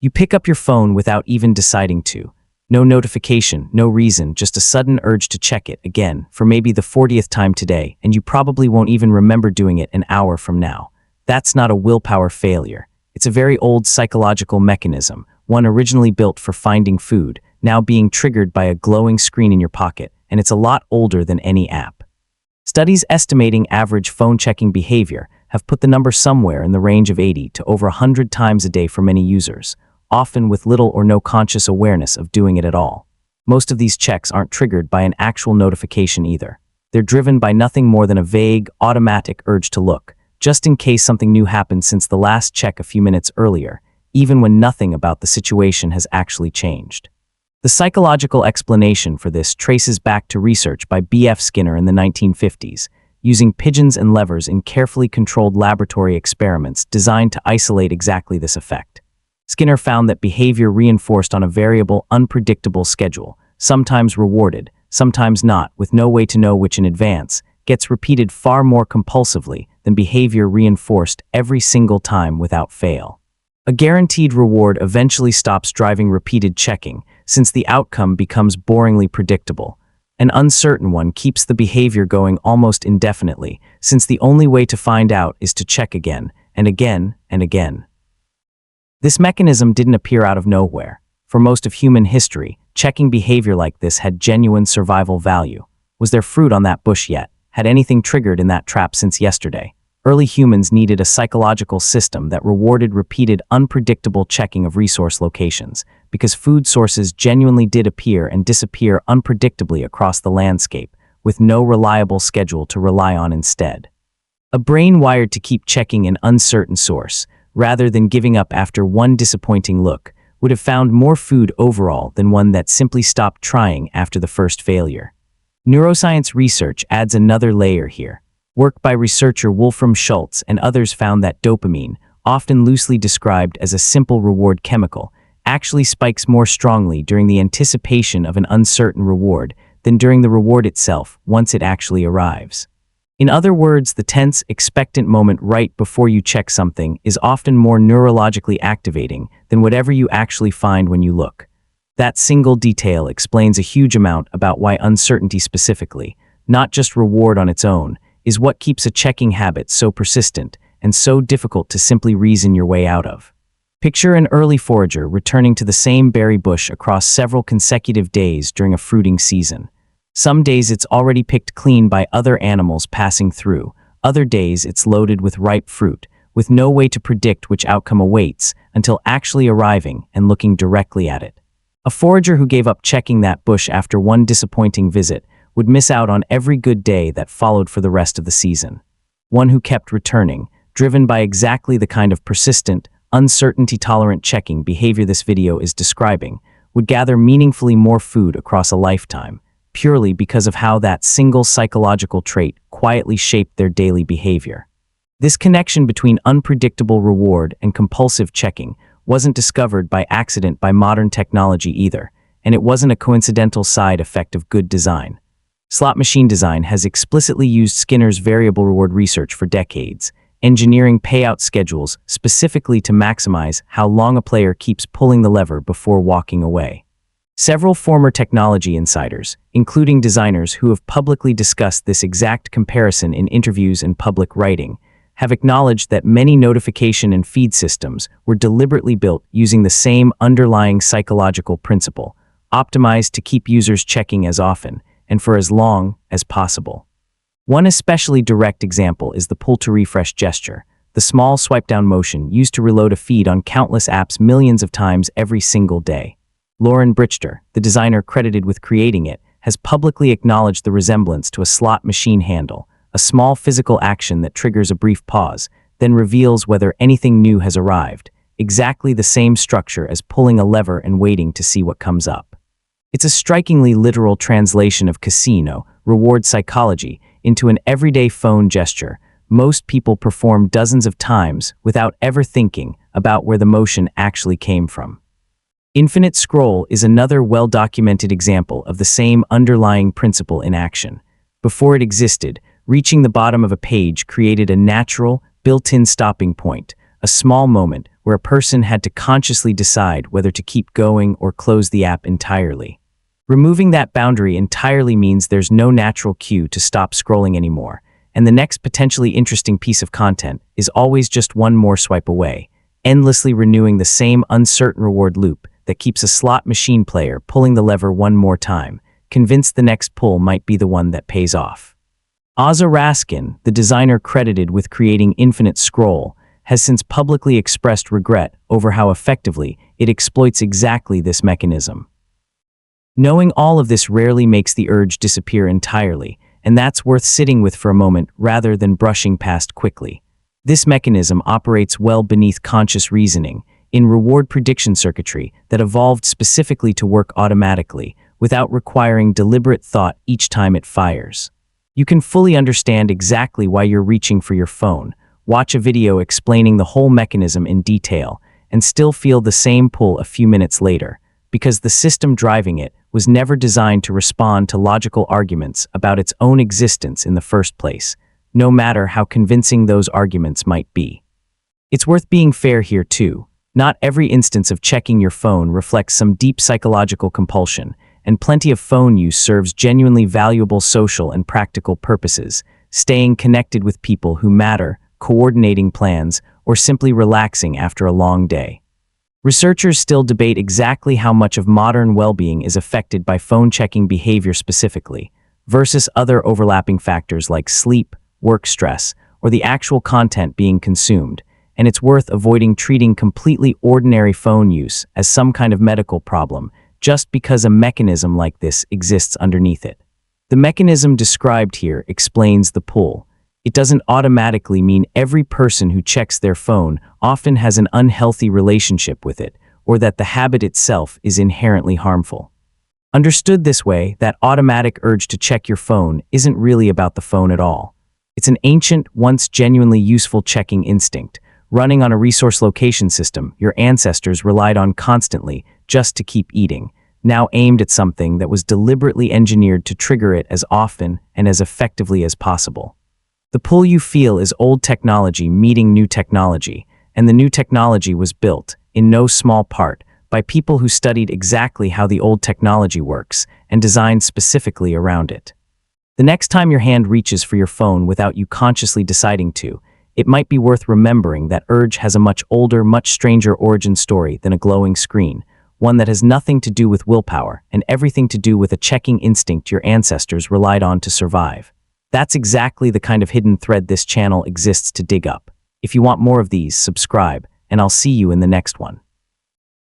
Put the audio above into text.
You pick up your phone without even deciding to. No notification, no reason, just a sudden urge to check it again for maybe the 40th time today, and you probably won't even remember doing it an hour from now. That's not a willpower failure. It's a very old psychological mechanism, one originally built for finding food, now being triggered by a glowing screen in your pocket, and it's a lot older than any app. Studies estimating average phone-checking behavior have put the number somewhere in the range of 80 to over 100 times a day for many users, often with little or no conscious awareness of doing it at all. Most of these checks aren't triggered by an actual notification either. They're driven by nothing more than a vague, automatic urge to look, just in case something new happened since the last check a few minutes earlier, even when nothing about the situation has actually changed. The psychological explanation for this traces back to research by B.F. Skinner in the 1950s, using pigeons and levers in carefully controlled laboratory experiments designed to isolate exactly this effect. Skinner found that behavior reinforced on a variable, unpredictable schedule, sometimes rewarded, sometimes not, with no way to know which in advance, gets repeated far more compulsively than behavior reinforced every single time without fail. A guaranteed reward eventually stops driving repeated checking, since the outcome becomes boringly predictable. An uncertain one keeps the behavior going almost indefinitely, since the only way to find out is to check again, and again, and again. This mechanism didn't appear out of nowhere. For most of human history, checking behavior like this had genuine survival value. Was there fruit on that bush yet? Had anything triggered in that trap since yesterday? Early humans needed a psychological system that rewarded repeated, unpredictable checking of resource locations, because food sources genuinely did appear and disappear unpredictably across the landscape, with no reliable schedule to rely on instead. A brain wired to keep checking an uncertain source, rather than giving up after one disappointing look, would have found more food overall than one that simply stopped trying after the first failure. Neuroscience research adds another layer here. Work by researcher Wolfram Schultz and others found that dopamine, often loosely described as a simple reward chemical, actually spikes more strongly during the anticipation of an uncertain reward than during the reward itself once it actually arrives. In other words, the tense, expectant moment right before you check something is often more neurologically activating than whatever you actually find when you look. That single detail explains a huge amount about why uncertainty specifically, not just reward on its own, is what keeps a checking habit so persistent and so difficult to simply reason your way out of. Picture an early forager returning to the same berry bush across several consecutive days during a fruiting season. Some days it's already picked clean by other animals passing through. Other days it's loaded with ripe fruit, with no way to predict which outcome awaits until actually arriving and looking directly at it. A forager who gave up checking that bush after one disappointing visit would miss out on every good day that followed for the rest of the season. One who kept returning, driven by exactly the kind of persistent, uncertainty-tolerant checking behavior this video is describing, would gather meaningfully more food across a lifetime, purely because of how that single psychological trait quietly shaped their daily behavior. This connection between unpredictable reward and compulsive checking wasn't discovered by accident by modern technology either, and it wasn't a coincidental side effect of good design. Slot machine design has explicitly used Skinner's variable reward research for decades, engineering payout schedules specifically to maximize how long a player keeps pulling the lever before walking away. Several former technology insiders, including designers who have publicly discussed this exact comparison in interviews and public writing, have acknowledged that many notification and feed systems were deliberately built using the same underlying psychological principle, optimized to keep users checking as often and for as long as possible. One especially direct example is the pull-to-refresh gesture, the small swipe-down motion used to reload a feed on countless apps millions of times every single day. Lauren Brichter, the designer credited with creating it, has publicly acknowledged the resemblance to a slot machine handle, a small physical action that triggers a brief pause, then reveals whether anything new has arrived, exactly the same structure as pulling a lever and waiting to see what comes up. It's a strikingly literal translation of casino, reward psychology, into an everyday phone gesture most people perform dozens of times without ever thinking about where the motion actually came from. Infinite scroll is another well-documented example of the same underlying principle in action. Before it existed, reaching the bottom of a page created a natural, built-in stopping point, a small moment where a person had to consciously decide whether to keep going or close the app entirely. Removing that boundary entirely means there's no natural cue to stop scrolling anymore, and the next potentially interesting piece of content is always just one more swipe away, endlessly renewing the same uncertain reward loop that keeps a slot machine player pulling the lever one more time, convinced the next pull might be the one that pays off. Ozza Raskin, the designer credited with creating Infinite Scroll, has since publicly expressed regret over how effectively it exploits exactly this mechanism. Knowing all of this rarely makes the urge disappear entirely, and that's worth sitting with for a moment rather than brushing past quickly. This mechanism operates well beneath conscious reasoning, in reward prediction circuitry that evolved specifically to work automatically, without requiring deliberate thought each time it fires. You can fully understand exactly why you're reaching for your phone, watch a video explaining the whole mechanism in detail, and still feel the same pull a few minutes later, because the system driving it was never designed to respond to logical arguments about its own existence in the first place, no matter how convincing those arguments might be. It's worth being fair here too. Not every instance of checking your phone reflects some deep psychological compulsion, and plenty of phone use serves genuinely valuable social and practical purposes, staying connected with people who matter, coordinating plans, or simply relaxing after a long day. Researchers still debate exactly how much of modern well-being is affected by phone-checking behavior specifically, versus other overlapping factors like sleep, work stress, or the actual content being consumed, and it's worth avoiding treating completely ordinary phone use as some kind of medical problem just because a mechanism like this exists underneath it. The mechanism described here explains the pull. It doesn't automatically mean every person who checks their phone often has an unhealthy relationship with it, or that the habit itself is inherently harmful. Understood this way, that automatic urge to check your phone isn't really about the phone at all. It's an ancient, once genuinely useful checking instinct, running on a resource location system your ancestors relied on constantly just to keep eating, now aimed at something that was deliberately engineered to trigger it as often and as effectively as possible. The pull you feel is old technology meeting new technology, and the new technology was built, in no small part, by people who studied exactly how the old technology works and designed specifically around it. The next time your hand reaches for your phone without you consciously deciding to, it might be worth remembering that urge has a much older, much stranger origin story than a glowing screen, one that has nothing to do with willpower and everything to do with a checking instinct your ancestors relied on to survive. That's exactly the kind of hidden thread this channel exists to dig up. If you want more of these, subscribe, and I'll see you in the next one.